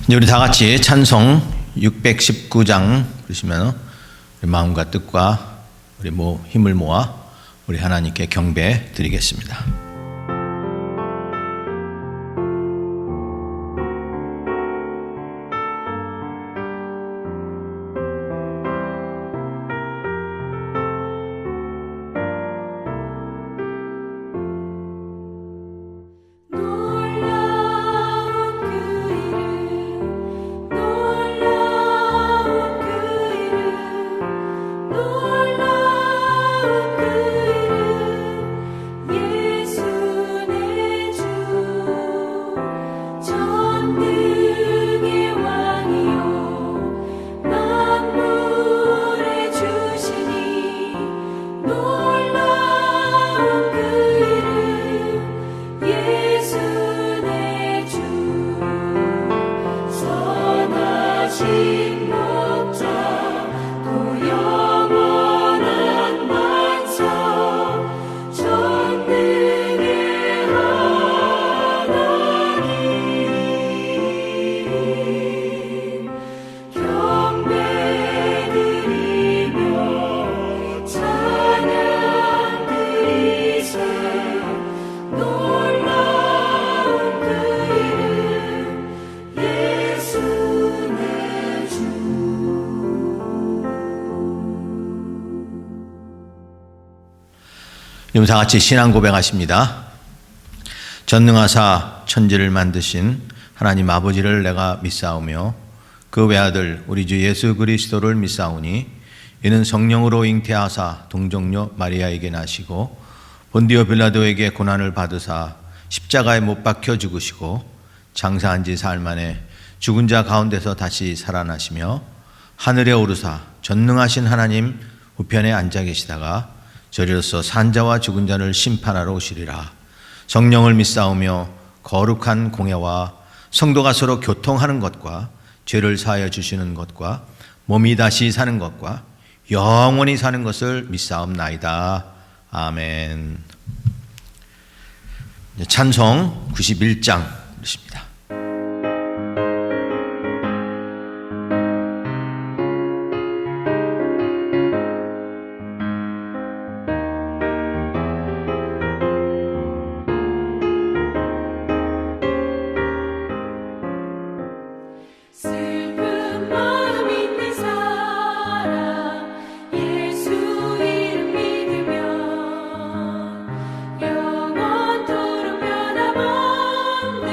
이제 우리 다 같이 찬송 619장 그러시면 우리 마음과 뜻과 우리 힘을 모아 우리 하나님께 경배 드리겠습니다. 여러분 다 같이 신앙 고백하십니다. 전능하사 천지를 만드신 하나님 아버지를 내가 믿사오며 그 외아들 우리 주 예수 그리스도를 믿사오니 이는 성령으로 잉태하사 동정녀 마리아에게 나시고 본디오 빌라도에게 고난을 받으사 십자가에 못 박혀 죽으시고 장사한 지 사흘 만에 죽은 자 가운데서 다시 살아나시며 하늘에 오르사 전능하신 하나님 우편에 앉아 계시다가 저리로서 산자와 죽은 자를 심판하러 오시리라. 성령을 믿사오며 거룩한 공예와 성도가 서로 교통하는 것과 죄를 사하여 주시는 것과 몸이 다시 사는 것과 영원히 사는 것을 믿사옵나이다. 아멘. 찬송 91장 그렇습니다. 영원토록 변함없는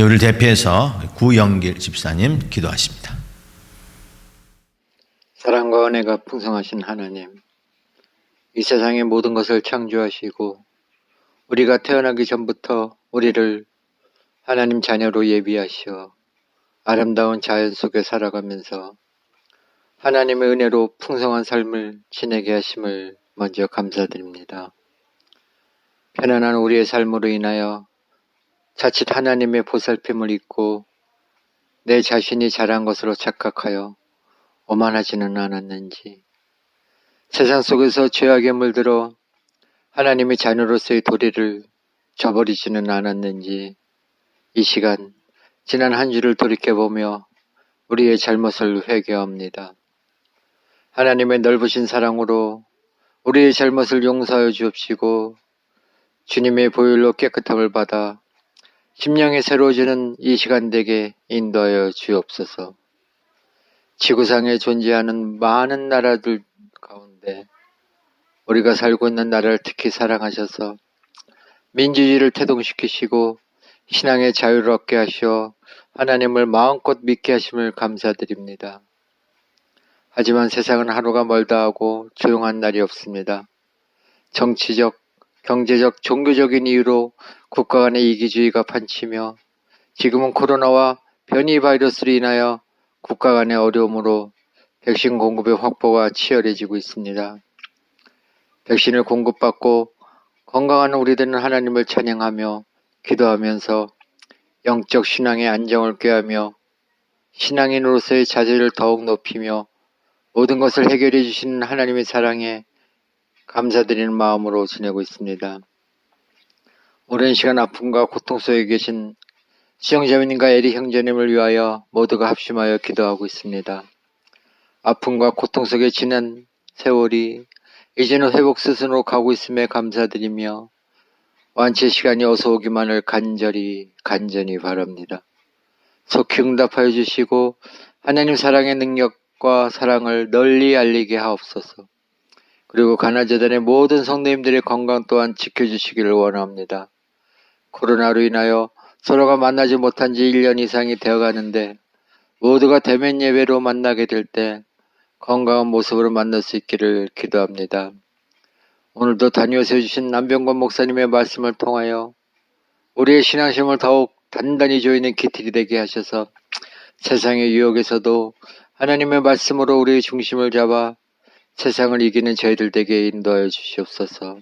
우리를 대표해서 구영길 집사님 기도하십니다. 사랑과 은혜가 풍성하신 하나님, 이 세상의 모든 것을 창조하시고 우리가 태어나기 전부터 우리를 하나님 자녀로 예비하시어 아름다운 자연 속에 살아가면서 하나님의 은혜로 풍성한 삶을 지내게 하심을 먼저 감사드립니다. 편안한 우리의 삶으로 인하여 자칫 하나님의 보살핌을 잊고 내 자신이 잘한 것으로 착각하여 오만하지는 않았는지, 세상 속에서 죄악에 물들어 하나님의 자녀로서의 도리를 저버리지는 않았는지, 이 시간 지난 한 주를 돌이켜보며 우리의 잘못을 회개합니다. 하나님의 넓으신 사랑으로 우리의 잘못을 용서하여 주옵시고 주님의 보혈로 깨끗함을 받아 심령이 새로워지는 이 시간 되게 인도하여 주옵소서. 지구상에 존재하는 많은 나라들 가운데 우리가 살고 있는 나라를 특히 사랑하셔서 민주주의를 태동시키시고 신앙의 자유를 얻게 하시어 하나님을 마음껏 믿게 하심을 감사드립니다. 하지만 세상은 하루가 멀다 하고 조용한 날이 없습니다. 정치적, 경제적, 종교적인 이유로 국가 간의 이기주의가 판치며 지금은 코로나와 변이 바이러스로 인하여 국가 간의 어려움으로 백신 공급의 확보가 치열해지고 있습니다. 백신을 공급받고 건강한 우리들은 하나님을 찬양하며 기도하면서 영적 신앙의 안정을 꾀하며 신앙인으로서의 자질을 더욱 높이며 모든 것을 해결해 주시는 하나님의 사랑에 감사드리는 마음으로 지내고 있습니다. 오랜 시간 아픔과 고통 속에 계신 시영자매님과 에리 형제님을 위하여 모두가 합심하여 기도하고 있습니다. 아픔과 고통 속에 지난 세월이 이제는 회복 수순으로 가고 있음에 감사드리며 완치 시간이 어서 오기만을 간절히 바랍니다. 속히 응답하여 주시고 하나님 사랑의 능력과 사랑을 널리 알리게 하옵소서. 그리고 가나재단의 모든 성도님들의 건강 또한 지켜주시기를 원합니다. 코로나로 인하여 서로가 만나지 못한 지 1년 이상이 되어가는데 모두가 대면 예배로 만나게 될 때 건강한 모습으로 만날 수 있기를 기도합니다. 오늘도 다니어 세워주신 남병권 목사님의 말씀을 통하여 우리의 신앙심을 더욱 단단히 조이는 기틀이 되게 하셔서 세상의 유혹에서도 하나님의 말씀으로 우리의 중심을 잡아 세상을 이기는 저희들 되게 인도하여 주시옵소서.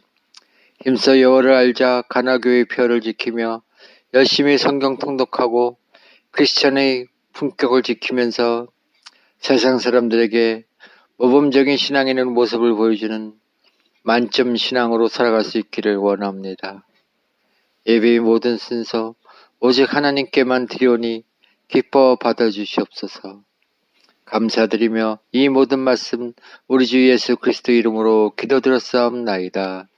힘써 여호와를 알자 가나교의 표를 지키며 열심히 성경 통독하고 크리스천의 품격을 지키면서 세상 사람들에게 모범적인 신앙인의 모습을 보여주는 만점 신앙으로 살아갈 수 있기를 원합니다. 예배의 모든 순서 오직 하나님께만 드리오니 기뻐 받아주시옵소서. 감사드리며 이 모든 말씀 우리 주 예수 그리스도 이름으로 기도드렸사옵나이다.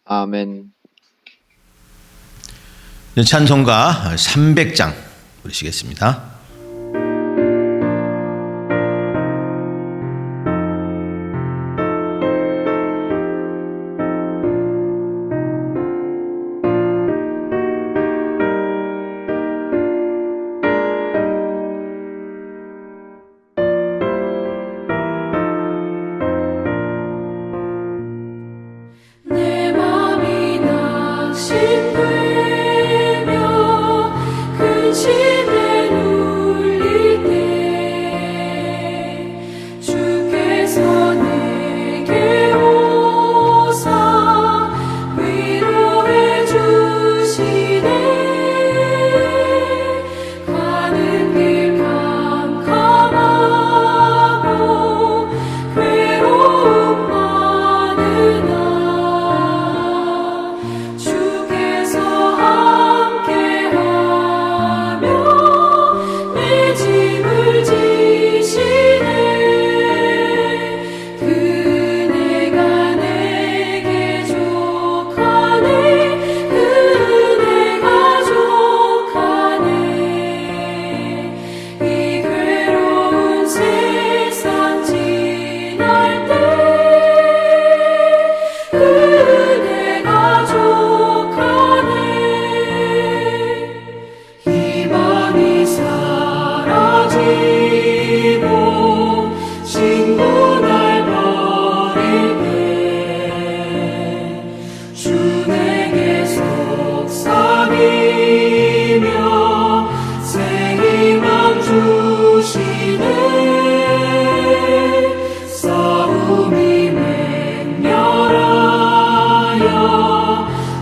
아멘. 찬송가 300장 부르시겠습니다. 근심에 누워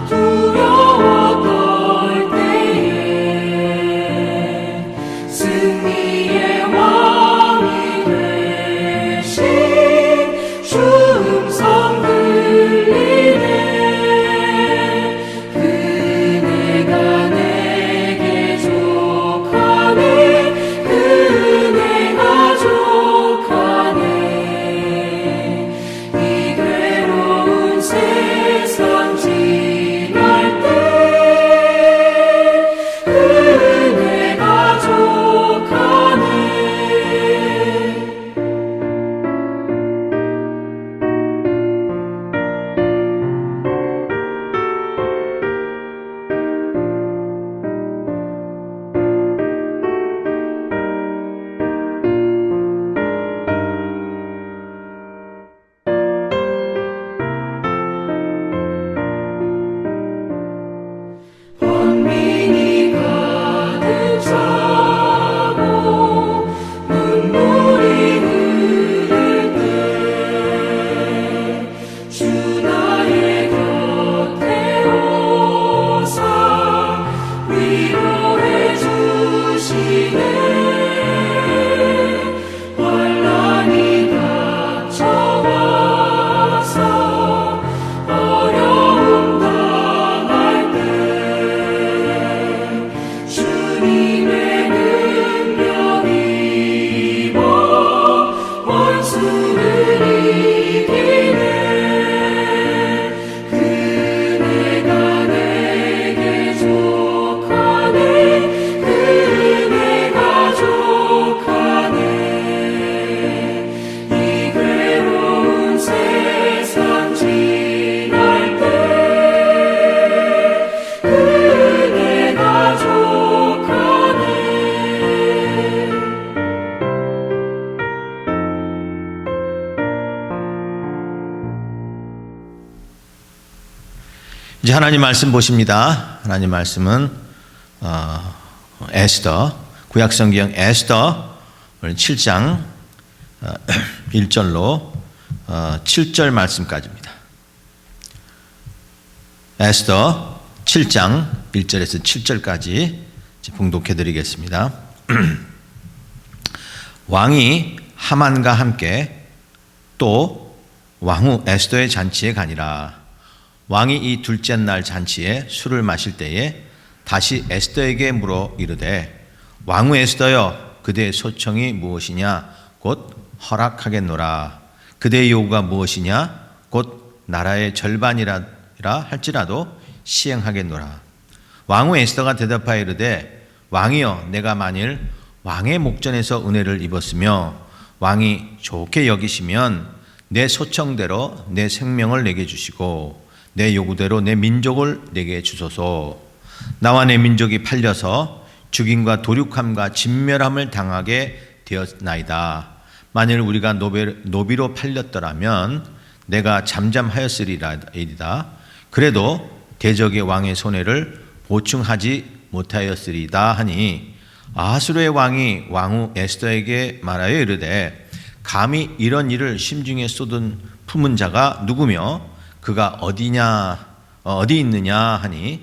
두려워 떨 때에 승리의 왕이 되신 주 음성 들리네. 그네가 내게 족하네. 그네가 족하네. 이 괴로운 세상 지날 때 그네가 족하네. 번민이 가득 차고 눈물이 흐를 때 주 나의 곁에 오사 위로해 주시네. 환난이 닥쳐와서 어려움 당할 때 주님의 능력 입어 원수를 이기네. 그네가 내게 족하네. 그네가 족하네. 이 괴로운 세상 지날 때 그네가 족하네. 이제 하나님 말씀 보십니다. 하나님 말씀은 에스더, 구약성경 에스더 7장 1절로 7절 말씀까지입니다. 에스더 7장 1절에서 7절까지 봉독해 드리겠습니다. 왕이 하만과 함께 또 왕후 에스더의 잔치에 가니라. 왕이 이 둘째 날 잔치에 술을 마실 때에 다시 에스더에게 물어 이르되 왕후 에스더여 그대의 소청이 무엇이냐 곧 허락하겠노라. 그대의 요구가 무엇이냐 곧 나라의 절반이라 할지라도 시행하겠노라. 왕후 에스더가 대답하여 이르되 왕이여 내가 만일 왕의 목전에서 은혜를 입었으며 왕이 좋게 여기시면 내 소청대로 내 생명을 내게 주시고 내 요구대로 내 민족을 내게 주소서. 나와 내 민족이 팔려서 죽임과 도륙함과 진멸함을 당하게 되었나이다. 만일 우리가 노비로 팔렸더라면 내가 잠잠하였으리이다. 그래도 대적의 왕의 손해를 보충하지 못하였으리이다 하니 아하수르의 왕이 왕후 에스더에게 말하여 이르되 감히 이런 일을 심중에 쏟은 품은 자가 누구며 그가 어디 있느냐 하니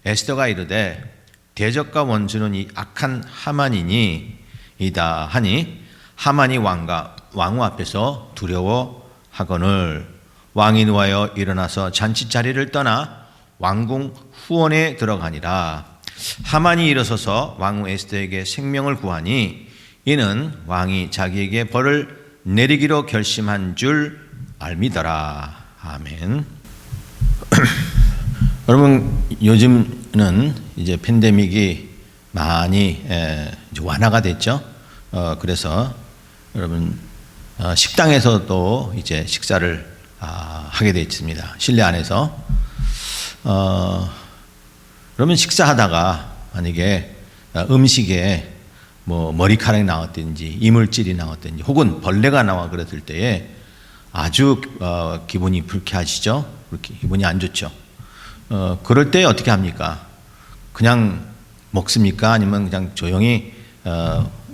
에스더가 이르되 대적과 원수는 이 악한 하만이니이다 하니 하만이 왕후 앞에서 두려워하거늘 왕이 누하여 일어나서 잔치 자리를 떠나 왕궁 후원에 들어가니라. 하만이 일어서서 왕후 에스더에게 생명을 구하니 이는 왕이 자기에게 벌을 내리기로 결심한 줄 알미더라. 아멘. 여러분 요즘은 이제 팬데믹이 많이 이제 완화가 됐죠. 그래서 여러분 식당에서도 이제 식사를 하게 되어 있습니다. 실내 안에서. 그러면 식사하다가 만약에 음식에 뭐 머리카락이 나왔든지 이물질이 나왔든지 혹은 벌레가 나와 그랬을 때에 아주 기분이 불쾌하시죠? 기분이 안 좋죠. 그럴 때 어떻게 합니까? 그냥 먹습니까? 아니면 그냥 조용히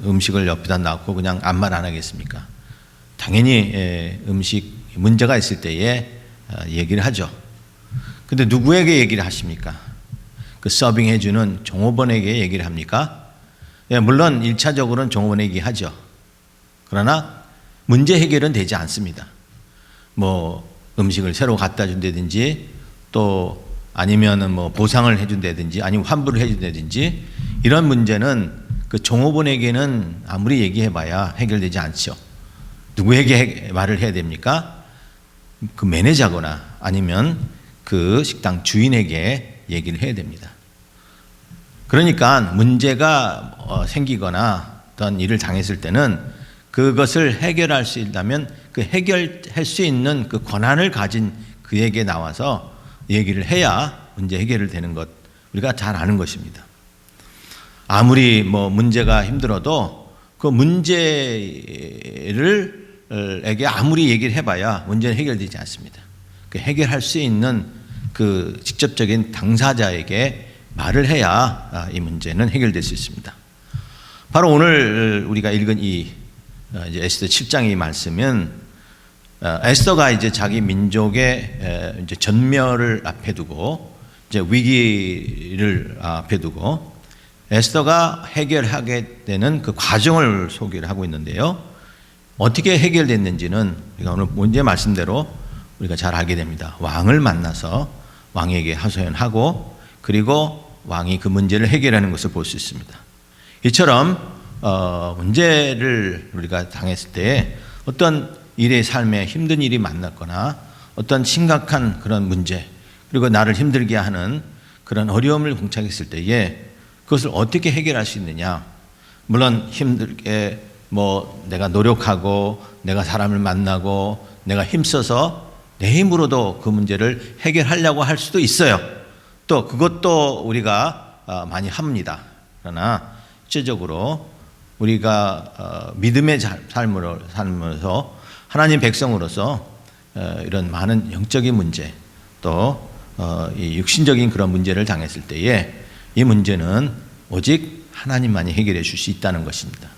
음식을 옆에다 놔고 그냥 아무 말 안 하겠습니까? 당연히 음식 문제가 있을 때에 얘기를 하죠. 근데 누구에게 얘기를 하십니까? 그 서빙해주는 종업원에게 얘기를 합니까? 예, 물론 1차적으로는 종업원에게 얘기하죠. 그러나 문제 해결은 되지 않습니다. 뭐 음식을 새로 갖다 준다든지 또 아니면은 뭐 보상을 해준다든지 아니면 환불을 해준다든지 이런 문제는 그 종업원에게는 아무리 얘기해봐야 해결되지 않죠. 누구에게 말을 해야 됩니까? 그 매니저거나 아니면 그 식당 주인에게 얘기를 해야 됩니다. 그러니까 문제가 생기거나 어떤 일을 당했을 때는 그것을 해결할 수 있다면 그 해결할 수 있는 그 권한을 가진 그에게 나와서 얘기를 해야 문제 해결이 되는 것 우리가 잘 아는 것입니다. 아무리 뭐 문제가 힘들어도 그 문제를에게 아무리 얘기를 해봐야 문제는 해결되지 않습니다. 그 해결할 수 있는 그 직접적인 당사자에게 말을 해야 이 문제는 해결될 수 있습니다. 바로 오늘 우리가 읽은 이 이제 에스더 7장의 말씀은 에스더가 이제 자기 민족의 이제 전멸을 앞에 두고 이제 위기를 앞에 두고 에스더가 해결하게 되는 그 과정을 소개를 하고 있는데요. 어떻게 해결됐는지는 우리가 오늘 문제 말씀대로 우리가 잘 알게 됩니다. 왕을 만나서 왕에게 하소연하고 그리고 왕이 그 문제를 해결하는 것을 볼 수 있습니다. 이처럼 문제를 우리가 당했을 때 어떤 일의 삶에 힘든 일이 만났거나 어떤 심각한 그런 문제 그리고 나를 힘들게 하는 그런 어려움을 봉착했을 때에 그것을 어떻게 해결할 수 있느냐. 물론 힘들게 뭐 내가 노력하고 내가 사람을 만나고 내가 힘써서 내 힘으로도 그 문제를 해결하려고 할 수도 있어요. 또 그것도 우리가 많이 합니다. 그러나 실제적으로 우리가 믿음의 삶으로 살면서 하나님 백성으로서 이런 많은 영적인 문제 또 이 육신적인 그런 문제를 당했을 때에 이 문제는 오직 하나님만이 해결해 줄 수 있다는 것입니다.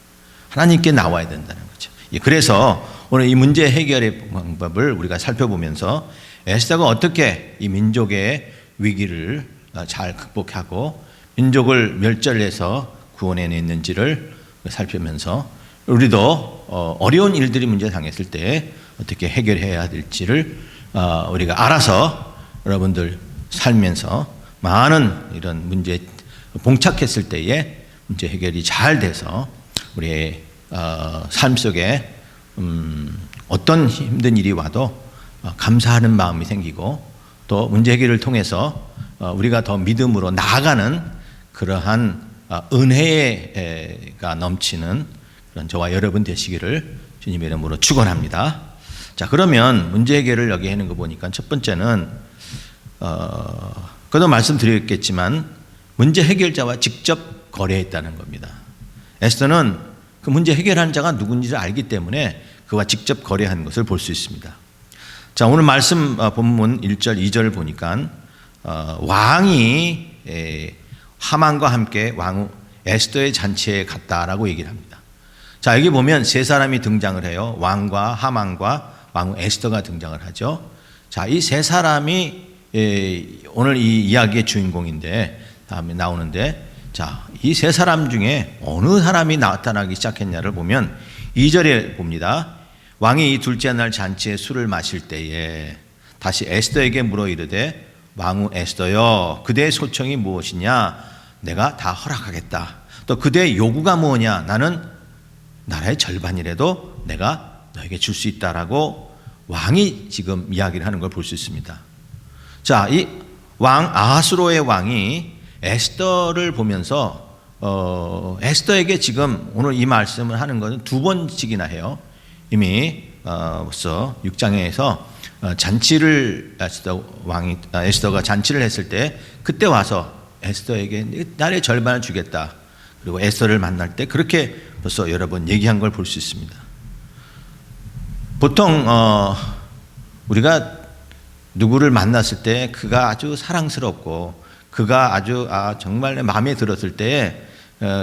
하나님께 나와야 된다는 거죠. 그래서 오늘 이 문제 해결의 방법을 우리가 살펴보면서 에스더가 어떻게 이 민족의 위기를 잘 극복하고 민족을 멸절해서 구원해냈는지를 살피면서 우리도 어려운 일들이 문제 당했을 때 어떻게 해결해야 될지를 우리가 알아서 여러분들 살면서 많은 이런 문제에 봉착했을 때에 문제 해결이 잘 돼서 우리의 삶 속에 어떤 힘든 일이 와도 감사하는 마음이 생기고 또 문제 해결을 통해서 우리가 더 믿음으로 나아가는 그러한 은혜가 넘치는 그런 저와 여러분 되시기를 주님의 이름으로 축원합니다. 자, 그러면 문제 해결을 여기 하는 거 보니까 첫 번째는 그도 말씀드렸겠지만 문제 해결자와 직접 거래했다는 겁니다. 에스더는 그 문제 해결하는 자가 누군지를 알기 때문에 그와 직접 거래한 것을 볼 수 있습니다. 자, 오늘 말씀 본문 1절 2절을 보니까 왕이 하만과 함께 왕후 에스더의 잔치에 갔다라고 얘기를 합니다. 자, 여기 보면 세 사람이 등장을 해요. 왕과 하만과 왕후 에스더가 등장을 하죠. 자, 이 세 사람이 오늘 이 이야기의 주인공인데 다음에 나오는데 자, 이 세 사람 중에 어느 사람이 나타나기 시작했냐를 보면 2절에 봅니다. 왕이 이 둘째 날 잔치에 술을 마실 때에 다시 에스더에게 물어 이르되 왕후 에스더여 그대의 소청이 무엇이냐 내가 다 허락하겠다. 또 그대의 요구가 뭐냐 나는 나라의 절반이라도 내가 너에게 줄 수 있다라고 왕이 지금 이야기를 하는 걸 볼 수 있습니다. 자, 이 왕 아하수로의 왕이 에스더를 보면서 에스더에게 지금 오늘 이 말씀을 하는 것은 두 번씩이나 해요. 이미 벌써 6장에서 잔치를 에스더가 잔치를 했을 때 그때 와서 에스더에게 나라의 절반을 주겠다. 그리고 에스더를 만날 때 그렇게 벌써 여러 번 얘기한 걸 볼 수 있습니다. 보통 우리가 누구를 만났을 때 그가 아주 사랑스럽고 그가 아주 정말 내 마음에 들었을 때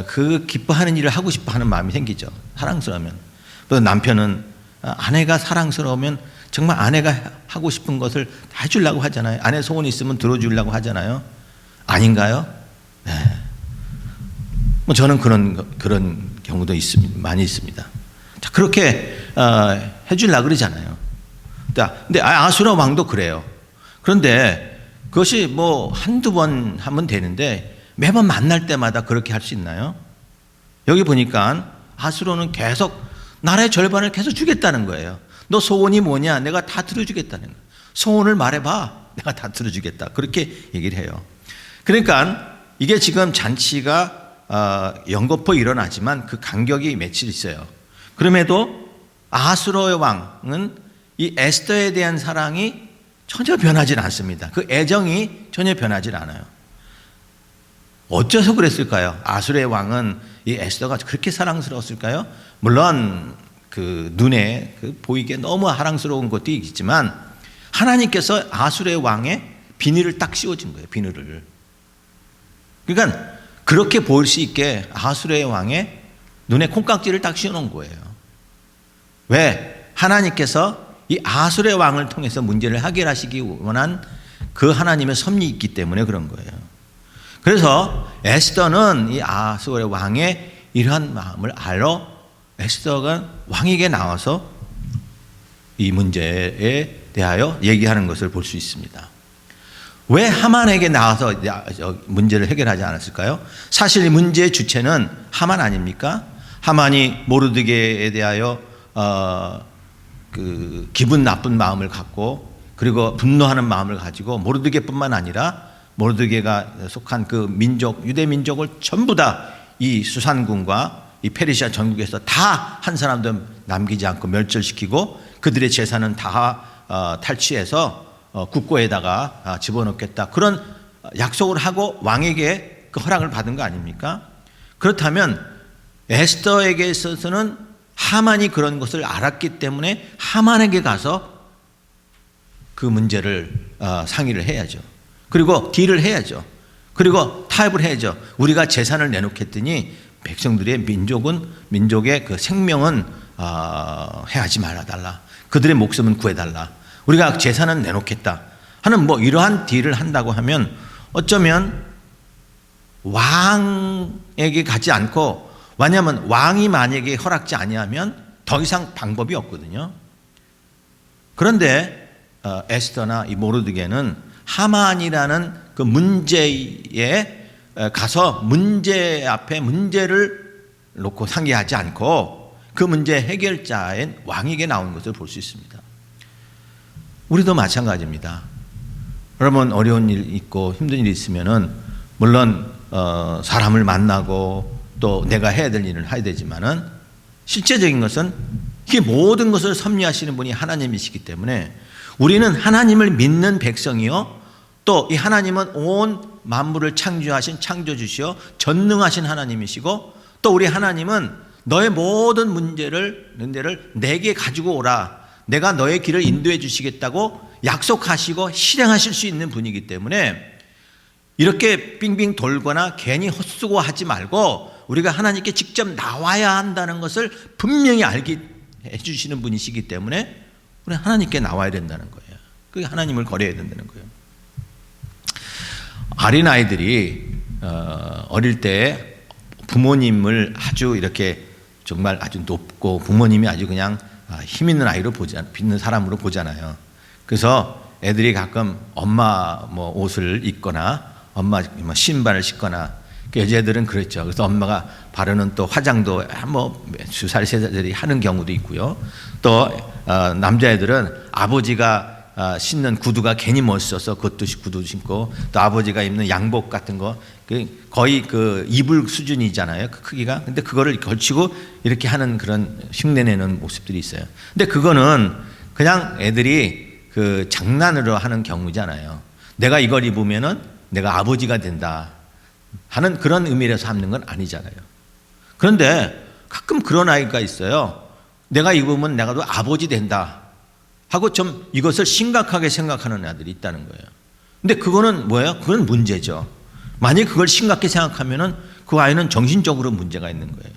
그 기뻐하는 일을 하고 싶어 하는 마음이 생기죠. 사랑스러우면. 또 남편은 아내가 사랑스러우면 정말 아내가 하고 싶은 것을 다 해주려고 하잖아요. 아내 소원이 있으면 들어주려고 하잖아요. 아닌가요? 네. 뭐 저는 그런 경우도 있습니다. 많이 있습니다. 자, 그렇게 해주려고 그러잖아요. 근데 아수라 왕도 그래요. 그런데 그것이 뭐 한두 번 하면 되는데 매번 만날 때마다 그렇게 할 수 있나요? 여기 보니까 아수라는 계속 나라의 절반을 계속 주겠다는 거예요. 너 소원이 뭐냐? 내가 다 들어주겠다는 거예요. 소원을 말해봐. 내가 다 들어주겠다. 그렇게 얘기를 해요. 그러니까 이게 지금 잔치가 연거푸 일어나지만 그 간격이 며칠 있어요. 그럼에도 아수르의 왕은 이 에스더에 대한 사랑이 전혀 변하지 않습니다. 그 애정이 전혀 변하지 않아요. 어째서 그랬을까요? 아수르의 왕은 이 에스더가 그렇게 사랑스러웠을까요? 물론 그 눈에 보이기에 너무 사랑스러운 것도 있지만 하나님께서 아수르의 왕의 비늘을 딱 씌워준 거예요. 비늘을. 그러니까 그렇게 보일 수 있게 아수르의 왕의 눈에 콩깍지를 딱 씌워놓은 거예요. 왜? 하나님께서 이 아수르의 왕을 통해서 문제를 해결하시기 원한 그 하나님의 섭리 있기 때문에 그런 거예요. 그래서 에스더는 이 아수르의 왕의 이러한 마음을 알아 에스더가 왕에게 나와서 이 문제에 대하여 얘기하는 것을 볼 수 있습니다. 왜 하만에게 나와서 문제를 해결하지 않았을까요? 사실 이 문제의 주체는 하만 아닙니까? 하만이 모르드게에 대하여 그 기분 나쁜 마음을 갖고 그리고 분노하는 마음을 가지고 모르드게뿐만 아니라 모르드게가 속한 그 민족 유대 민족을 전부 다 이 수산군과 이 페르시아 전국에서 다 한 사람도 남기지 않고 멸절시키고 그들의 재산은 다 탈취해서 국고에다가 집어넣겠다. 그런 약속을 하고 왕에게 그 허락을 받은 거 아닙니까? 그렇다면 에스더에게 있어서는 하만이 그런 것을 알았기 때문에 하만에게 가서 그 문제를 상의를 해야죠. 그리고 딜을 해야죠. 그리고 타협을 해야죠. 우리가 재산을 내놓겠더니 백성들의 민족의 그 생명은 해하지 말아달라. 그들의 목숨은 구해달라. 우리가 재산은 내놓겠다 하는 뭐 이러한 딜을 한다고 하면 어쩌면 왕에게 가지 않고 왜냐하면 왕이 만약에 허락지 아니하면 더 이상 방법이 없거든요. 그런데 에스더나 이 모르드게는 하만이라는 그 문제에 가서 문제 앞에 문제를 놓고 상의하지 않고 그 문제 해결자인 왕에게 나온 것을 볼 수 있습니다. 우리도 마찬가지입니다. 여러분 어려운 일 있고 힘든 일이 있으면은 물론 사람을 만나고 또 내가 해야 될 일을 해야 되지만은 실제적인 것은 이 모든 것을 섭리하시는 분이 하나님이시기 때문에 우리는 하나님을 믿는 백성이요 또 이 하나님은 온 만물을 창조하신 창조주시요 전능하신 하나님이시고 또 우리 하나님은 너의 모든 문제를 내게 가지고 오라. 내가 너의 길을 인도해 주시겠다고 약속하시고 실행하실 수 있는 분이기 때문에 이렇게 빙빙 돌거나 괜히 헛수고 하지 말고 우리가 하나님께 직접 나와야 한다는 것을 분명히 알게 해주시는 분이시기 때문에 우리 하나님께 나와야 된다는 거예요. 그게 하나님을 거려야 된다는 거예요. 어린아이들이 어릴 때 부모님을 아주 이렇게 정말 아주 높고 부모님이 아주 그냥 힘 있는 아이로 있는 사람으로 보잖아요. 그래서 애들이 가끔 엄마 뭐 옷을 입거나 엄마 뭐 신발을 신거나 여자애들은 그랬죠. 그래서 엄마가 바르는 또 화장도 뭐 2살, 3살들이 하는 경우도 있고요. 또 남자애들은 아버지가 신는 구두가 괜히 멋있어서 그것도 구두 신고 또 아버지가 입는 양복 같은 거 거의 그 이불 수준이잖아요. 그 크기가. 근데 그거를 걸치고 이렇게 하는 그런 흉내내는 모습들이 있어요. 근데 그거는 그냥 애들이 그 장난으로 하는 경우잖아요. 내가 이걸 입으면은 내가 아버지가 된다 하는 그런 의미에서 하는 건 아니잖아요. 그런데 가끔 그런 아이가 있어요. 내가 입으면 내가 또 아버지 된다 하고 좀 이것을 심각하게 생각하는 아들이 있다는 거예요. 근데 그거는 뭐예요? 그건 문제죠. 만약 그걸 심각하게 생각하면은 그 아이는 정신적으로 문제가 있는 거예요.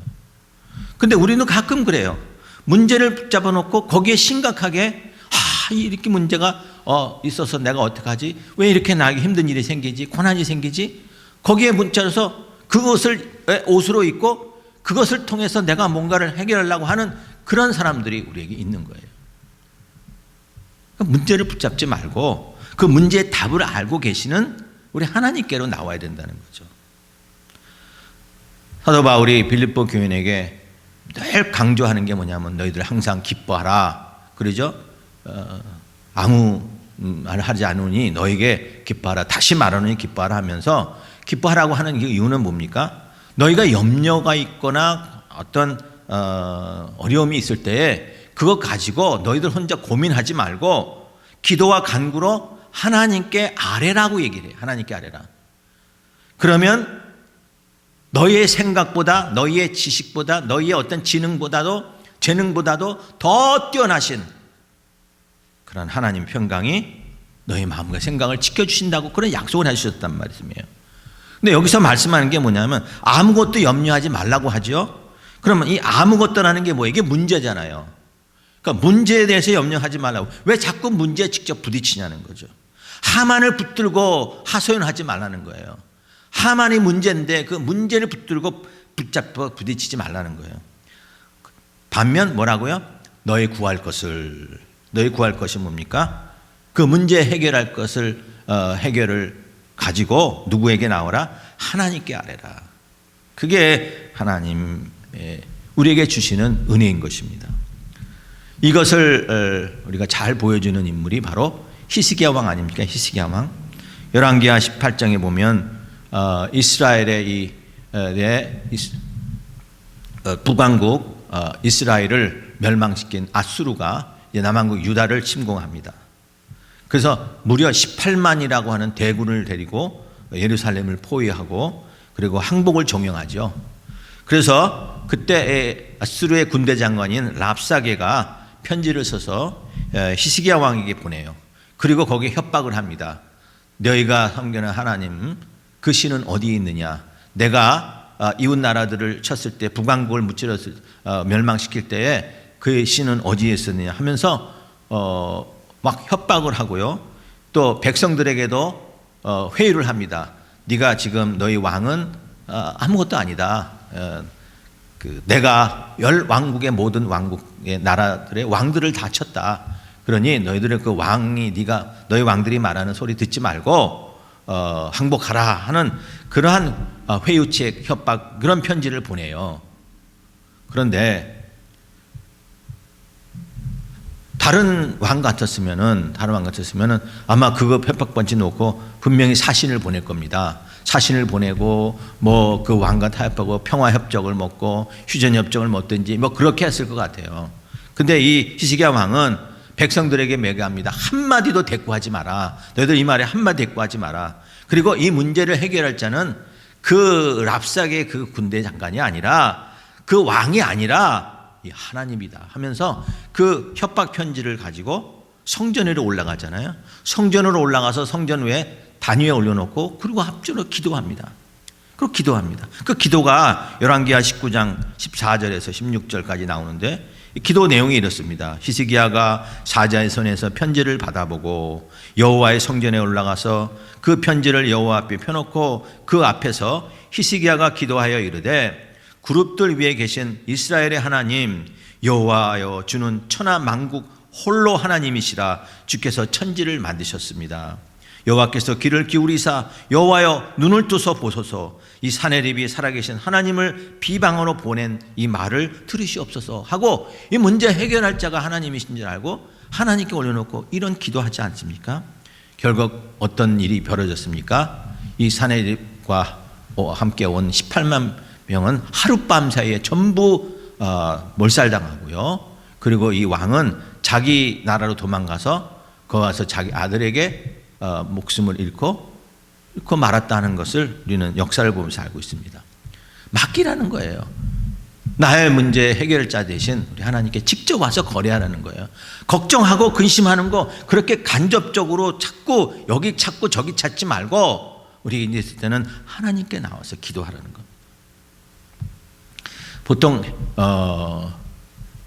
근데 우리는 가끔 그래요. 문제를 붙잡아 놓고 거기에 심각하게 이렇게 문제가 있어서 내가 어떡하지? 왜 이렇게 나에게 힘든 일이 생기지? 고난이 생기지? 거기에 문자로서 그것을 옷으로 입고 그것을 통해서 내가 뭔가를 해결하려고 하는 그런 사람들이 우리에게 있는 거예요. 문제를 붙잡지 말고 그 문제의 답을 알고 계시는 우리 하나님께로 나와야 된다는 거죠. 사도 바울이 빌립보 교인에게 늘 강조하는 게 뭐냐면 너희들 항상 기뻐하라. 그러죠? 아무 말 하지 않으니 너에게 기뻐하라. 다시 말하노니 기뻐하라 하면서 기뻐하라고 하는 이유는 뭡니까? 너희가 염려가 있거나 어떤 어려움이 있을 때에 그거 가지고 너희들 혼자 고민하지 말고 기도와 간구로 하나님께 아뢰라고 얘기를 해요. 하나님께 아뢰라. 그러면 너희의 생각보다 너희의 지식보다 너희의 어떤 재능보다도 더 뛰어나신 그런 하나님 평강이 너희 마음과 생각을 지켜주신다고 그런 약속을 해주셨단 말씀이에요. 근데 여기서 말씀하는 게 뭐냐면 아무것도 염려하지 말라고 하죠. 그러면 이 아무것도라는 게 뭐예요? 이게 문제잖아요. 그러니까 문제에 대해서 염려하지 말라고. 왜 자꾸 문제에 직접 부딪히냐는 거죠. 하만을 붙들고 하소연하지 말라는 거예요. 하만이 문제인데 그 문제를 붙잡고 부딪히지 말라는 거예요. 반면 뭐라고요? 너희 구할 것이 뭡니까? 그 문제 해결할 것을 해결을 가지고 누구에게 나오라? 하나님께 아뢰라. 그게 하나님 우리에게 주시는 은혜인 것입니다. 이것을 우리가 잘 보여주는 인물이 바로 히스기야 왕 아닙니까? 히스기야 왕. 열왕기하 18장에 보면 이스라엘의 북왕국 이스라엘을 멸망시킨 아수르가 남왕국 유다를 침공합니다. 그래서 무려 18만이라고 하는 대군을 데리고 예루살렘을 포위하고 그리고 항복을 종용하죠. 그래서 그때 아수르의 군대 장관인 랍사게가 편지를 써서 히스기야 왕에게 보내요. 그리고 거기에 협박을 합니다. 너희가 섬기는 하나님 그 신은 어디에 있느냐? 내가 이웃 나라들을 쳤을 때 북왕국을 무찌렀을 멸망시킬 때에 그 신은 어디에 있었느냐 하면서 막 협박을 하고요. 또 백성들에게도 회유를 합니다. 네가 지금 너희 왕은 아무것도 아니다. 내가 열 왕국의 모든 왕국의 나라들의 왕들을 다 쳤다. 그러니 너희들의 그 왕이 너희 왕들이 말하는 소리 듣지 말고 항복하라 하는 그러한 회유책 협박 그런 편지를 보내요. 그런데 다른 왕 같았으면은 아마 그거 협박번지 놓고 분명히 사신을 보낼 겁니다. 사신을 보내고 뭐 그 왕과 타협하고 평화협정을 맺고 휴전협정을 맺든지 뭐 그렇게 했을 것 같아요. 근데 이 히스기야 왕은 백성들에게 맹세합니다. 한마디도 대꾸하지 마라. 너희들 이 말에 한마디 대꾸하지 마라. 그리고 이 문제를 해결할 자는 그 랍삭의 그 군대 장관이 아니라 그 왕이 아니라 이 하나님이다 하면서 그 협박 편지를 가지고 성전으로 올라가잖아요. 성전으로 올라가서 성전 외에 단위에 올려놓고 그리고 합주로 기도합니다. 그리고 기도합니다. 그 기도가 열왕기하 19장 14절에서 16절까지 나오는데 이 기도 내용이 이렇습니다. 히스기야가 사자의 손에서 편지를 받아보고 여호와의 성전에 올라가서 그 편지를 여호와 앞에 펴놓고 그 앞에서 히스기야가 기도하여 이르되 그룹들 위에 계신 이스라엘의 하나님 여호와여 주는 천하 만국 홀로 하나님이시라. 주께서 천지를 만드셨습니다. 여호와께서 귀를 기울이사 여호와여 눈을 뜨서 보소서. 이 사내립이 살아계신 하나님을 비방으로 보낸 이 말을 들으시옵소서 하고 이 문제 해결할 자가 하나님이신 줄 알고 하나님께 올려놓고 이런 기도하지 않습니까? 결국 어떤 일이 벌어졌습니까? 이 사내립과 함께 온 18만 명은 하룻밤 사이에 전부 몰살당하고요. 그리고 이 왕은 자기 나라로 도망가서 거기 가서 자기 아들에게 목숨을 잃고 말았다는 것을 우리는 역사를 보면서 알고 있습니다. 맡기라는 거예요. 나의 문제 해결자 대신 우리 하나님께 직접 와서 거래하라는 거예요. 걱정하고 근심하는 거 그렇게 간접적으로 자꾸 여기 찾고 저기 찾지 말고 우리 이제 있을 때는 하나님께 나와서 기도하라는 거. 보통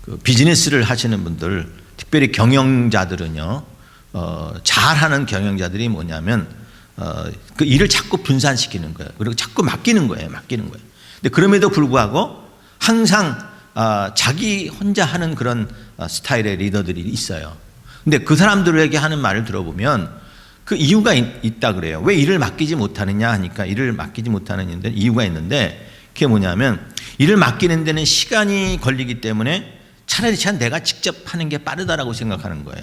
그 비즈니스를 하시는 분들 특별히 경영자들은요, 잘하는 경영자들이 뭐냐면, 그 일을 자꾸 분산시키는 거예요. 그리고 자꾸 맡기는 거예요. 근데 그럼에도 불구하고 항상 자기 혼자 하는 그런 스타일의 리더들이 있어요. 근데 그 사람들에게 하는 말을 들어보면 그 이유가 있다 그래요. 왜 일을 맡기지 못하느냐 하니까, 일을 맡기지 못하는 이유가 있는데, 그게 뭐냐면 일을 맡기는 데는 시간이 걸리기 때문에 차라리 내가 직접 하는 게 빠르다라고 생각하는 거예요.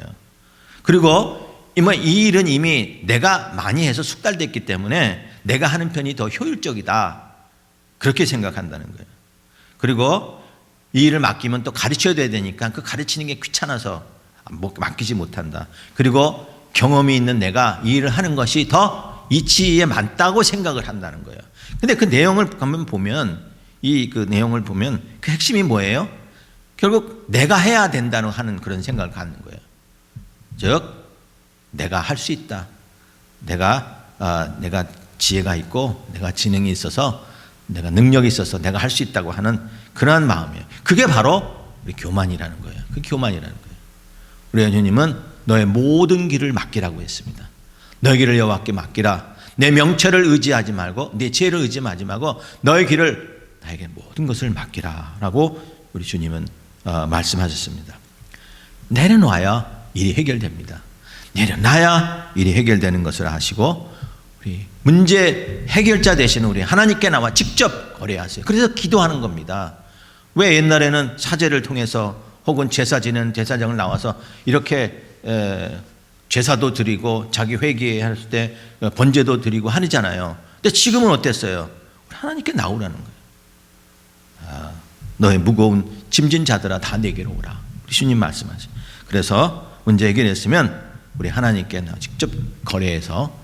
그리고 이 일은 이미 내가 많이 해서 숙달됐기 때문에 내가 하는 편이 더 효율적이다, 그렇게 생각한다는 거예요. 그리고 이 일을 맡기면 또 가르쳐야 되니까 그 가르치는 게 귀찮아서 맡기지 못한다. 그리고 경험이 있는 내가 이 일을 하는 것이 더 이치에 맞다고 생각을 한다는 거예요. 근데 그 내용을 보면 그 내용을 보면 그 핵심이 뭐예요? 결국 내가 해야 된다는 하는 그런 생각을 갖는 거예요. 즉 내가 할 수 있다. 내가 지혜가 있고 내가 지능이 있어서, 내가 능력이 있어서 내가 할 수 있다고 하는 그러한 마음이에요. 그게 바로 우리 교만이라는 거예요. 그 교만이라는 거예요. 우리 예수님은 너의 모든 길을 맡기라고 했습니다. 너의 길을 여호와께 맡기라. 내 명철을 의지하지 말고, 내 지혜를 의지하지 말고 너의 길을 나에게 모든 것을 맡기라라고 우리 주님은 말씀하셨습니다. 내려놔야 일이 해결됩니다. 내려놔야 일이 해결되는 것을 아시고, 우리 문제 해결자 되시는 우리 하나님께 나와 직접 거래하세요. 그래서 기도하는 겁니다. 왜 옛날에는 사제를 통해서 혹은 제사 지내는 제사장을 나와서 이렇게 제사도 드리고 자기 회개할 때 번제도 드리고 하잖아요. 근데 지금은 어땠어요? 하나님께 나오라는 거예요. 너의 무거운 짐진 자들아 다 내게로 오라. 주님 말씀하세요. 그래서 문제 해결했으면 우리 하나님께 직접 거래해서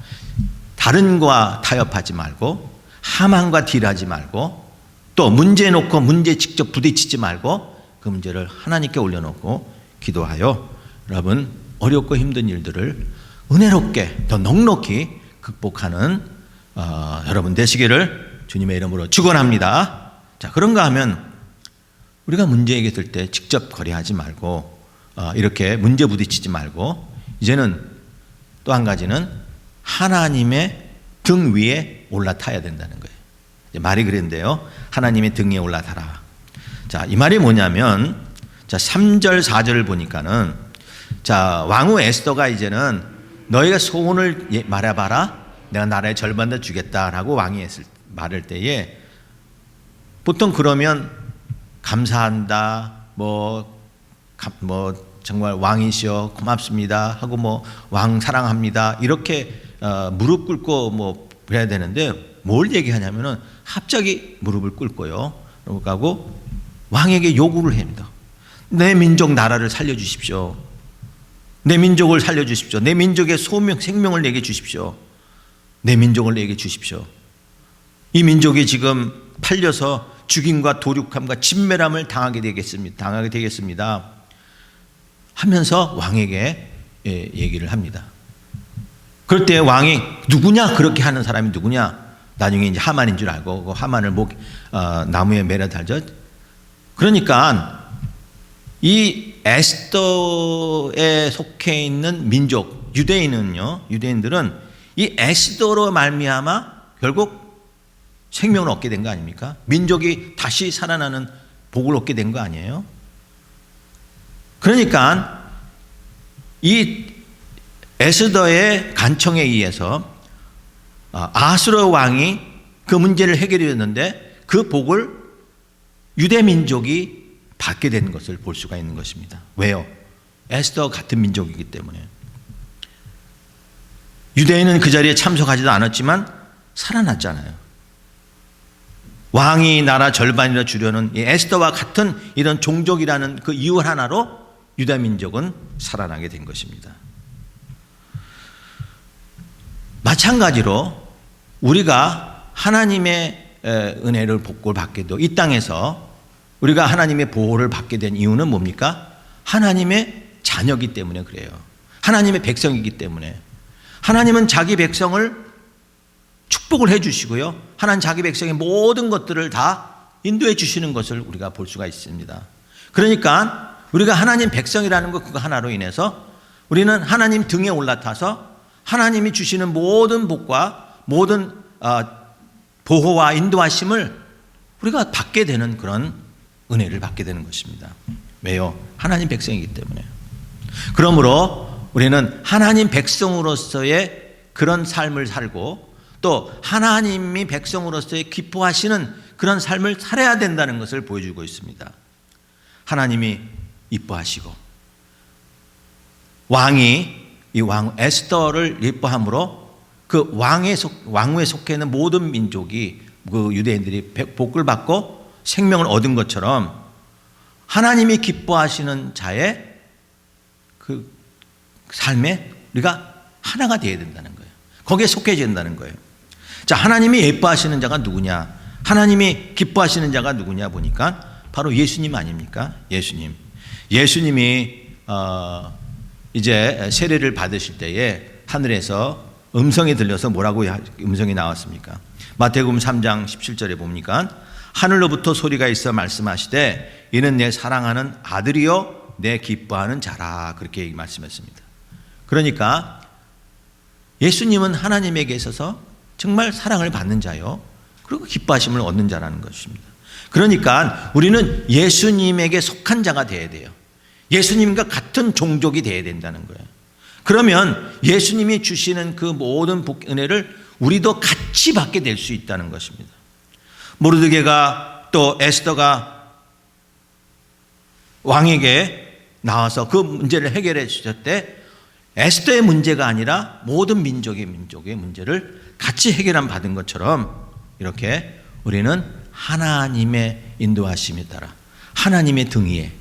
다른과 타협하지 말고, 하만과 딜하지 말고, 또 문제 놓고 문제 직접 부딪히지 말고 그 문제를 하나님께 올려놓고 기도하여 여러분 어렵고 힘든 일들을 은혜롭게 더 넉넉히 극복하는 여러분 되시기를 주님의 이름으로 축원합니다. 자, 그런가 하면 우리가 문제 얘기했을 때 직접 거래하지 말고, 이렇게 문제 부딪히지 말고, 이제는 또 한 가지는 하나님의 등 위에 올라타야 된다는 거예요. 말이 그랬는데요. 하나님의 등 위에 올라타라. 자, 이 말이 뭐냐면, 자, 3절, 4절을 보니까는, 자, 왕후 에스더가 이제는 너희가 소원을 말해봐라. 내가 나라의 절반 더 주겠다라고 왕이 말할 때에 보통 그러면 감사한다, 정말 왕이시여 고맙습니다 하고 왕 사랑합니다 이렇게 무릎 꿇고 해야 되는데, 뭘 얘기하냐면은 갑자기 무릎을 꿇고요. 그러고 왕에게 요구를 합니다. 내 민족 나라를 살려주십시오. 내 민족을 살려주십시오. 내 민족의 생명을 내게 주십시오. 내 민족을 내게 주십시오. 이 민족이 지금 팔려서 죽임과 도륙함과 진멸함을 당하게 되겠습니다. 하면서 왕에게 얘기를 합니다. 그럴 때 왕이 누구냐? 그렇게 하는 사람이 누구냐? 나중에 이제 하만인 줄 알고 그 하만을 나무에 매려 달죠. 그러니까 이 에스더에 속해 있는 민족 유대인들은 이 에스더로 말미암아 결국 생명을 얻게 된 거 아닙니까? 민족이 다시 살아나는 복을 얻게 된 거 아니에요? 그러니까 이 에스더의 간청에 의해서 아수르 왕이 그 문제를 해결했는데 그 복을 유대 민족이 받게 된 것을 볼 수가 있는 것입니다. 왜요? 에스더 같은 민족이기 때문에. 유대인은 그 자리에 참석하지도 않았지만 살아났잖아요. 왕이 나라 절반이라 주려는 이 에스더와 같은 이런 종족이라는 그 이유 하나로 유다 민족은 살아나게 된 것입니다. 마찬가지로 우리가 하나님의 은혜를 복을 받게도 이 땅에서 우리가 하나님의 보호를 받게 된 이유는 뭡니까? 하나님의 자녀이기 때문에 그래요. 하나님의 백성이기 때문에. 하나님은 자기 백성을 축복을 해 주시고요. 하나님 자기 백성의 모든 것들을 다 인도해 주시는 것을 우리가 볼 수가 있습니다. 그러니까 우리가 하나님 백성이라는 것 그거 하나로 인해서 우리는 하나님 등에 올라타서 하나님이 주시는 모든 복과 모든 보호와 인도하심을 우리가 받게 되는 그런 은혜를 받게 되는 것입니다. 왜요? 하나님 백성이기 때문에. 그러므로 우리는 하나님 백성으로서의 그런 삶을 살고 또 하나님이 백성으로서의 기뻐하시는 그런 삶을 살아야 된다는 것을 보여주고 있습니다. 하나님이 이뻐하시고 왕이 이 왕 에스더를 예뻐함으로 그 왕후에 속해 있는 모든 민족이 그 유대인들이 복을 받고 생명을 얻은 것처럼 하나님이 기뻐하시는 자의 그 삶에 우리가 하나가 되어야 된다는 거예요. 거기에 속해져야 된다는 거예요. 자, 하나님이 예뻐하시는 자가 누구냐? 하나님이 기뻐하시는 자가 누구냐 보니까 바로 예수님 아닙니까? 예수님이 이제 세례를 받으실 때에 하늘에서 음성이 들려서 뭐라고 음성이 나왔습니까? 마태복음 3장 17절에 보니까 하늘로부터 소리가 있어 말씀하시되 이는 내 사랑하는 아들이요 내 기뻐하는 자라, 그렇게 말씀했습니다. 그러니까 예수님은 하나님에게 있어서 정말 사랑을 받는 자요 그리고 기뻐하심을 얻는 자라는 것입니다. 그러니까 우리는 예수님에게 속한 자가 되어야 돼요. 예수님과 같은 종족이 되어야 된다는 거예요. 그러면 예수님이 주시는 그 모든 은혜를 우리도 같이 받게 될 수 있다는 것입니다. 모르드게가 또 에스더가 왕에게 나와서 그 문제를 해결해 주셨을 때 에스더의 문제가 아니라 모든 민족의 문제를 같이 해결함 받은 것처럼 이렇게 우리는 하나님의 인도하심에 따라 하나님의 등 위에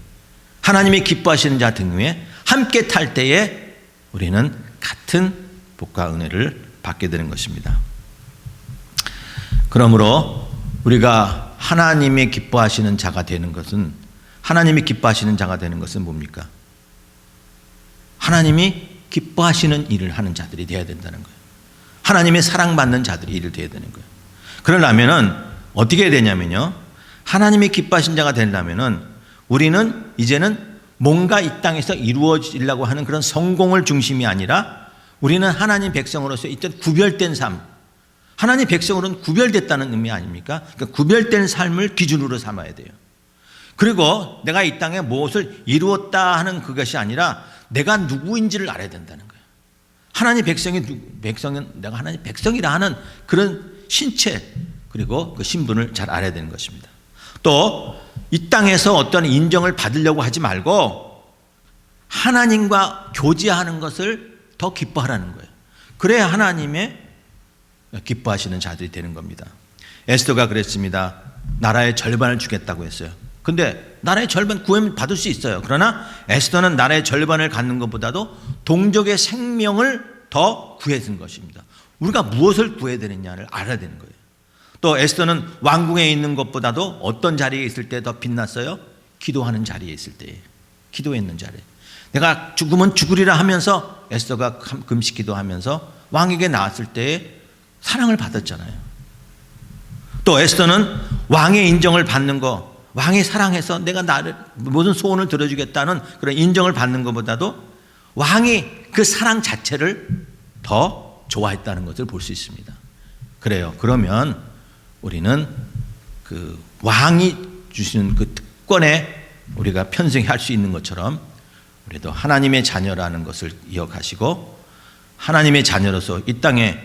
하나님이 기뻐하시는 자 등 위에 함께 탈 때에 우리는 같은 복과 은혜를 받게 되는 것입니다. 그러므로 우리가 하나님이 기뻐하시는 자가 되는 것은 뭡니까? 하나님이 기뻐하시는 일을 하는 자들이 되어야 된다는 거예요. 하나님의 사랑받는 자들이 일을 되어야 되는 거예요. 그러려면은 어떻게 해야 되냐면요. 하나님이 기뻐하신 자가 되려면은 우리는 이제는 뭔가 이 땅에서 이루어지려고 하는 그런 성공을 중심이 아니라 우리는 하나님 백성으로서 있던 구별된 삶, 하나님 백성으로는 구별됐다는 의미 아닙니까? 그러니까 구별된 삶을 기준으로 삼아야 돼요. 그리고 내가 이 땅에 무엇을 이루었다 하는 그것이 아니라 내가 누구인지를 알아야 된다는 거예요. 하나님 백성은 내가 하나님 백성이라 하는 그런 신체 그리고 그 신분을 잘 알아야 되는 것입니다. 또 이 땅에서 어떤 인정을 받으려고 하지 말고 하나님과 교제하는 것을 더 기뻐하라는 거예요. 그래야 하나님의 기뻐하시는 자들이 되는 겁니다. 에스더가 그랬습니다. 나라의 절반을 주겠다고 했어요. 근데 나라의 절반 구하면 받을 수 있어요. 그러나 에스더는 나라의 절반을 갖는 것보다도 동족의 생명을 더 구해준 것입니다. 우리가 무엇을 구해야 되느냐를 알아야 되는 거예요. 또 에스더는 왕궁에 있는 것보다도 어떤 자리에 있을 때 더 빛났어요? 기도하는 자리에 있을 때, 기도했는 자리에. 내가 죽으면 죽으리라 하면서 에스더가 금식 기도하면서 왕에게 나왔을 때에 사랑을 받았잖아요. 또 에스더는 왕의 인정을 받는 거, 왕이 사랑해서 내가 나를 모든 소원을 들어주겠다는 그런 인정을 받는 것보다도 왕이 그 사랑 자체를 더 좋아했다는 것을 볼 수 있습니다. 그래요. 그러면 우리는 그 왕이 주시는 그 특권에 우리가 편승할 수 있는 것처럼 우리도 하나님의 자녀라는 것을 기억하시고 하나님의 자녀로서 이 땅에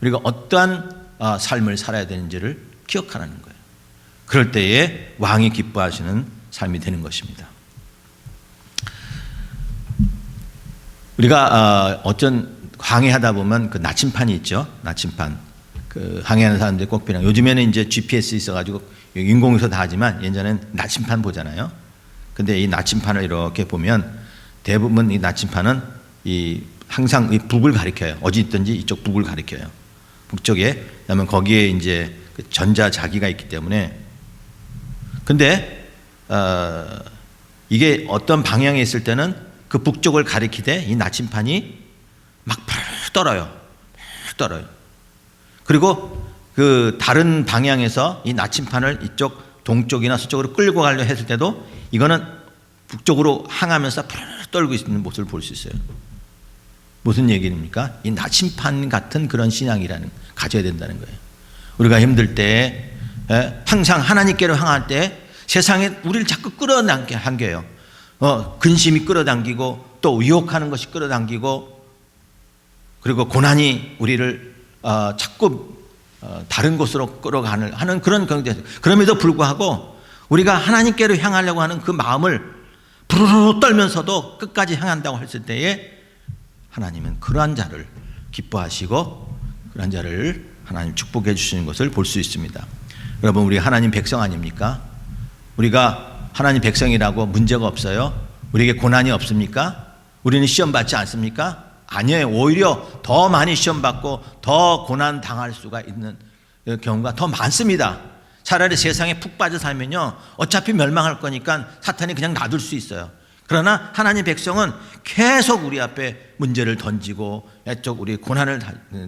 우리가 어떠한 삶을 살아야 되는지를 기억하라는 거예요. 그럴 때에 왕이 기뻐하시는 삶이 되는 것입니다. 우리가 어쩐 항해하다 보면 그 나침판이 있죠. 나침판. 그 항해하는 사람들이 꼭 필요한. 요즘에는 이제 GPS 있어가지고 인공위성 다 하지만 예전엔 나침판 보잖아요. 근데 이 나침판을 이렇게 보면 대부분 이 나침판은 항상 이 북을 가리켜요. 어디 있든지 이쪽 북을 가리켜요. 북쪽에. 그러면 거기에 이제 그 전자자기가 있기 때문에. 근데 이게 어떤 방향에 있을 때는 그 북쪽을 가리키되 이 나침판이 막 떨어요. 떨어요. 그리고 그 다른 방향에서 이 나침판을 이쪽 동쪽이나 서쪽으로 끌고 가려 했을 때도 이거는 북쪽으로 향하면서 푸르르 떨고 있는 모습을 볼 수 있어요. 무슨 얘기입니까? 이 나침판 같은 그런 신앙이라는 가져야 된다는 거예요. 우리가 힘들 때 항상 하나님께로 향할 때 세상에 우리를 자꾸 끌어당겨요. 근심이 끌어당기고 또 유혹하는 것이 끌어당기고 그리고 고난이 우리를 자꾸 다른 곳으로 끌어가는 그런 경제. 그럼에도 불구하고 우리가 하나님께로 향하려고 하는 그 마음을 부르르 떨면서도 끝까지 향한다고 했을 때에 하나님은 그러한 자를 기뻐하시고 그러한 자를 하나님 축복해 주시는 것을 볼 수 있습니다. 여러분, 우리 하나님 백성 아닙니까? 우리가 하나님 백성이라고 문제가 없어요? 우리에게 고난이 없습니까? 우리는 시험 받지 않습니까? 아니에요. 오히려 더 많이 시험 받고 더 고난 당할 수가 있는 경우가 더 많습니다. 차라리 세상에 푹 빠져 살면요, 어차피 멸망할 거니까 사탄이 그냥 놔둘 수 있어요. 그러나 하나님 백성은 계속 우리 앞에 문제를 던지고 우리 고난을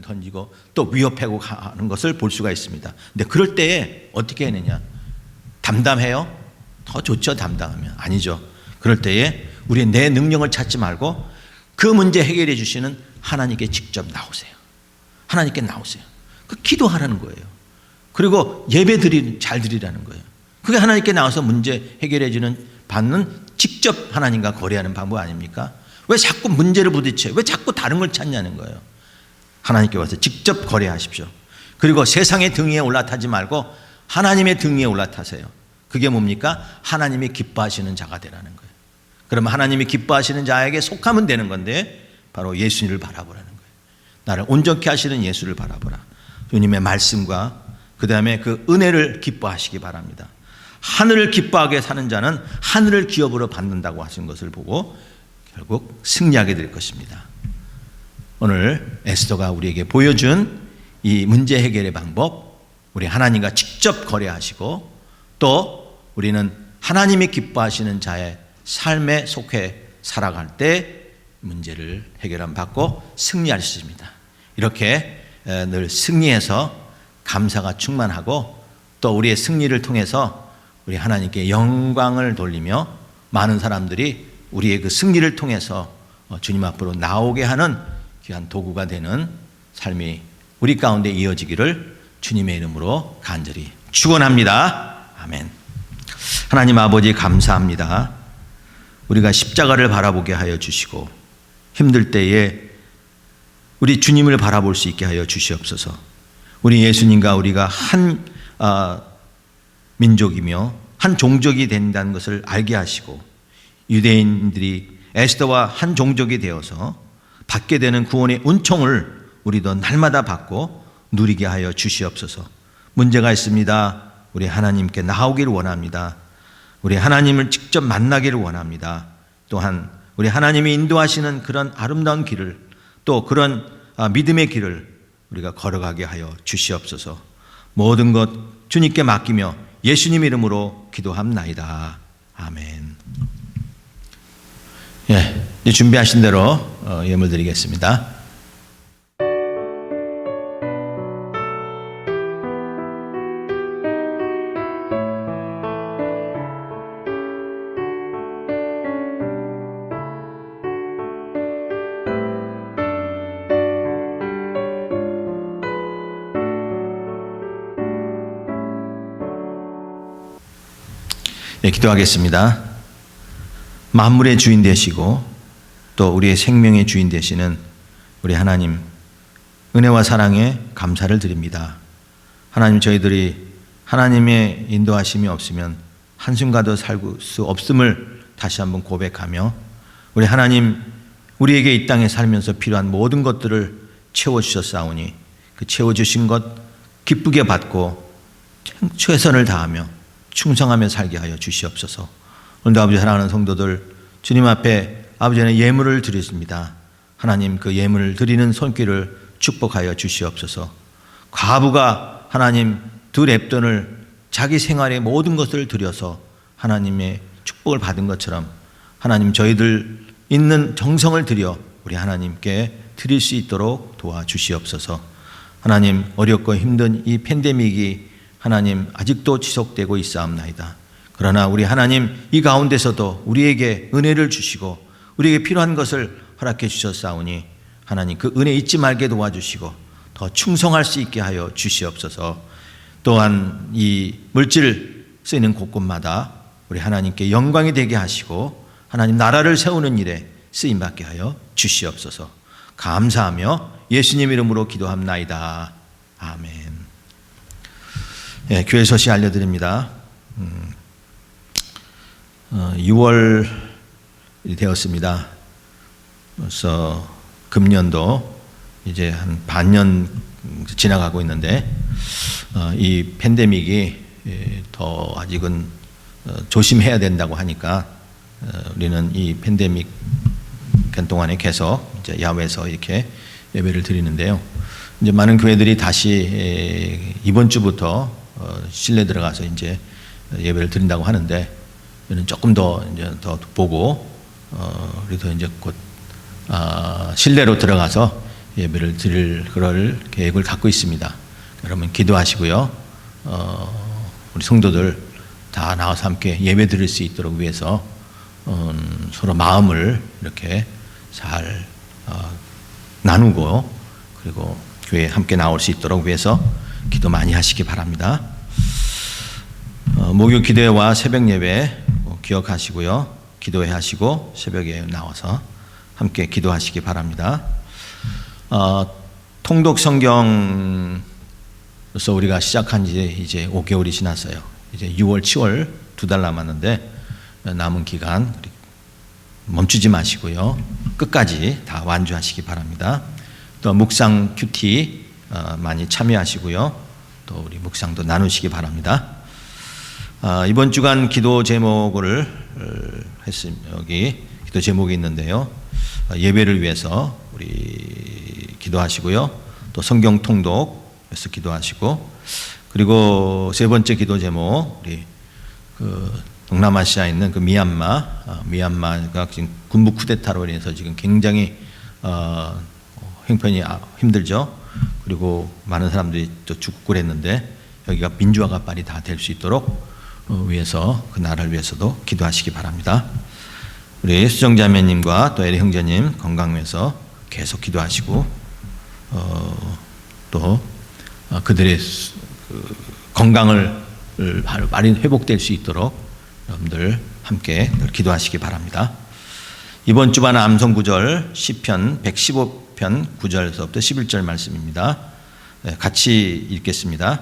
던지고 또 위협하고 가는 것을 볼 수가 있습니다. 근데 그럴 때에 어떻게 해내냐? 담담해요? 더 좋죠, 담담하면. 아니죠. 그럴 때에 우리 내 능력을 찾지 말고 그 문제 해결해 주시는 하나님께 직접 나오세요. 하나님께 나오세요. 그 기도하라는 거예요. 그리고 예배 잘 드리라는 거예요. 그게 하나님께 나와서 문제 해결해 주는 받는 직접 하나님과 거래하는 방법 아닙니까? 왜 자꾸 문제를 부딪혀요? 왜 자꾸 다른 걸 찾냐는 거예요. 하나님께 와서 직접 거래하십시오. 그리고 세상의 등 위에 올라타지 말고 하나님의 등 위에 올라타세요. 그게 뭡니까? 하나님이 기뻐하시는 자가 되라는 거예요. 그러면 하나님이 기뻐하시는 자에게 속하면 되는 건데 바로 예수님을 바라보라는 거예요. 나를 온전케 하시는 예수를 바라보라. 주님의 말씀과 그 다음에 그 은혜를 기뻐하시기 바랍니다. 하늘을 기뻐하게 사는 자는 하늘을 기업으로 받는다고 하신 것을 보고 결국 승리하게 될 것입니다. 오늘 에스더가 우리에게 보여준 이 문제 해결의 방법, 우리 하나님과 직접 거래하시고 또 우리는 하나님이 기뻐하시는 자의 삶에 속해 살아갈 때 문제를 해결함 받고 승리할 수 있습니다. 이렇게 늘 승리해서 감사가 충만하고 또 우리의 승리를 통해서 우리 하나님께 영광을 돌리며 많은 사람들이 우리의 그 승리를 통해서 주님 앞으로 나오게 하는 귀한 도구가 되는 삶이 우리 가운데 이어지기를 주님의 이름으로 간절히 축원합니다. 아멘. 하나님 아버지 감사합니다. 우리가 십자가를 바라보게 하여 주시고 힘들 때에 우리 주님을 바라볼 수 있게 하여 주시옵소서. 우리 예수님과 우리가 한 민족이며 한 종족이 된다는 것을 알게 하시고 유대인들이 에스더와 한 종족이 되어서 받게 되는 구원의 은총을 우리도 날마다 받고 누리게 하여 주시옵소서. 문제가 있습니다. 우리 하나님께 나오기를 원합니다. 우리 하나님을 직접 만나기를 원합니다. 또한 우리 하나님이 인도하시는 그런 아름다운 길을 또 그런 믿음의 길을 우리가 걸어가게 하여 주시옵소서. 모든 것 주님께 맡기며 예수님 이름으로 기도합나이다. 아멘. 이제 준비하신 대로 예물 드리겠습니다. 기도하겠습니다. 만물의 주인 되시고 또 우리의 생명의 주인 되시는 우리 하나님, 은혜와 사랑에 감사를 드립니다. 하나님, 저희들이 하나님의 인도하심이 없으면 한순간도 살 수 없음을 다시 한번 고백하며 우리 하나님, 우리에게 이 땅에 살면서 필요한 모든 것들을 채워주셨사오니 그 채워주신 것 기쁘게 받고 최선을 다하며 충성하며 살게 하여 주시옵소서. 오늘도 아버지 사랑하는 성도들 주님 앞에 아버지는 예물을 드렸습니다. 하나님, 그 예물을 드리는 손길을 축복하여 주시옵소서. 과부가 하나님 두 렙돈을 자기 생활의 모든 것을 드려서 하나님의 축복을 받은 것처럼 하나님, 저희들 있는 정성을 들여 우리 하나님께 드릴 수 있도록 도와주시옵소서. 하나님, 어렵고 힘든 이 팬데믹이 하나님 아직도 지속되고 있사옵나이다. 그러나 우리 하나님 이 가운데서도 우리에게 은혜를 주시고 우리에게 필요한 것을 허락해 주셨사오니 하나님 그 은혜 잊지 말게 도와주시고 더 충성할 수 있게 하여 주시옵소서. 또한 이 물질 쓰이는 곳곳마다 우리 하나님께 영광이 되게 하시고 하나님 나라를 세우는 일에 쓰임받게 하여 주시옵소서. 감사하며 예수님 이름으로 기도합나이다. 아멘. 예, 교회 소식 알려드립니다. 6월이 되었습니다. 벌써 금년도 이제 한 반년 지나가고 있는데 이 팬데믹이 더 아직은 조심해야 된다고 하니까 우리는 이 팬데믹 기간 동안에 계속 이제 야외에서 이렇게 예배를 드리는데요. 이제 많은 교회들이 다시 이번 주부터 실내 들어가서 이제 예배를 드린다고 하는데 저는 조금 더 이제 더 보고 그래서 이제 곧 실내로 들어가서 예배를 드릴 그럴 계획을 갖고 있습니다. 여러분 기도하시고요. 우리 성도들 다 나와서 함께 예배 드릴 수 있도록 위해서 서로 마음을 이렇게 잘 나누고 그리고 교회에 함께 나올 수 있도록 위해서 기도 많이 하시기 바랍니다. 목요 기도회와 새벽 예배 기억하시고요. 기도회 하시고 새벽에 나와서 함께 기도하시기 바랍니다. 통독 성경으로서 우리가 시작한 지 이제 5개월이 지났어요. 이제 6월, 7월 2달 남았는데 남은 기간 멈추지 마시고요. 끝까지 다 완주하시기 바랍니다. 또 묵상 큐티 많이 참여하시고요. 또 우리 묵상도 나누시기 바랍니다. 이번 주간 기도 제목을 했습니다. 여기 기도 제목이 있는데요. 예배를 위해서 우리 기도하시고요. 또 성경 통독에서 기도하시고 그리고 세 번째 기도 제목 우리 동남아시아에 있는 그 미얀마가 지금 군부 쿠데타로 인해서 지금 굉장히 형편이 힘들죠. 그리고 많은 사람들이 또 죽고 그랬는데 여기가 민주화가 빨리 다 될 수 있도록 위해서 그 나라를 위해서도 기도하시기 바랍니다. 우리 수정자매님과 또 에리 형제님 건강 위해서 계속 기도하시고 또 그들의 건강을 빨리 회복될 수 있도록 여러분들 함께 기도하시기 바랍니다. 이번 주반 암송 구절 시편 115편 9절에서부터 11절 말씀입니다. 같이 읽겠습니다.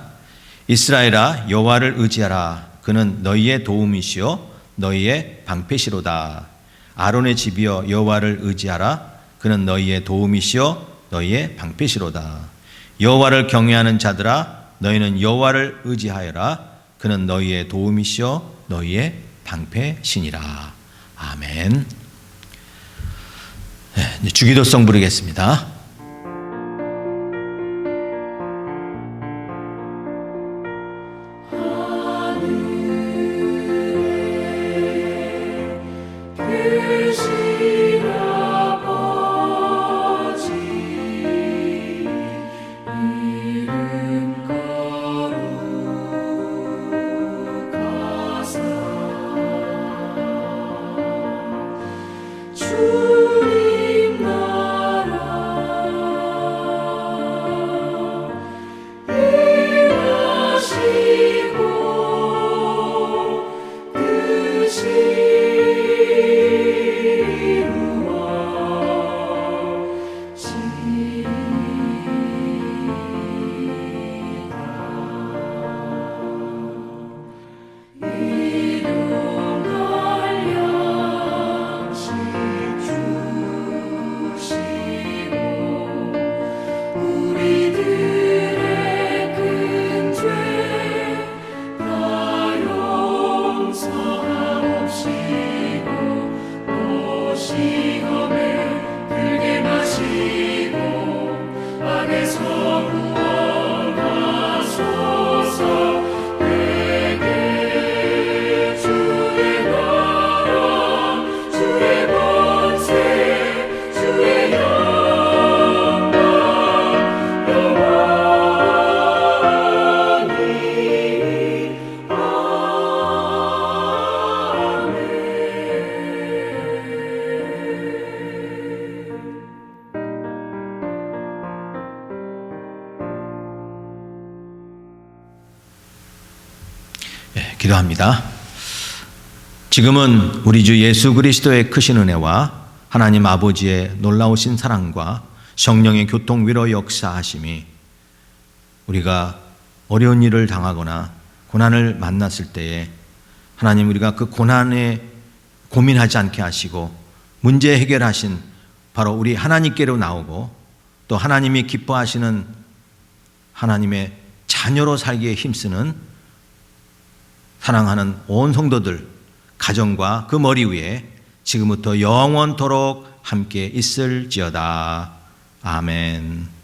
이스라엘아 여호와를 의지하라. 그는 너희의 도움이시요 너희의 방패시로다. 아론의 집이여 여호와를 의지하라. 그는 너희의 도움이시요 너희의 방패시로다. 여호와를 경외하는 자들아 너희는 여호와를 의지하여라. 그는 너희의 도움이시요 너희의 방패시니라. 아멘. 네, 주기도성 부르겠습니다. 주님 나라 기도합니다. 지금은 우리 주 예수 그리스도의 크신 은혜와 하나님 아버지의 놀라우신 사랑과 성령의 교통 위로 역사하심이 우리가 어려운 일을 당하거나 고난을 만났을 때에 하나님 우리가 그 고난에 고민하지 않게 하시고 문제 해결하신 바로 우리 하나님께로 나오고 또 하나님이 기뻐하시는 하나님의 자녀로 살기에 힘쓰는 사랑하는 온 성도들 가정과 그 머리 위에 지금부터 영원토록 함께 있을지어다. 아멘.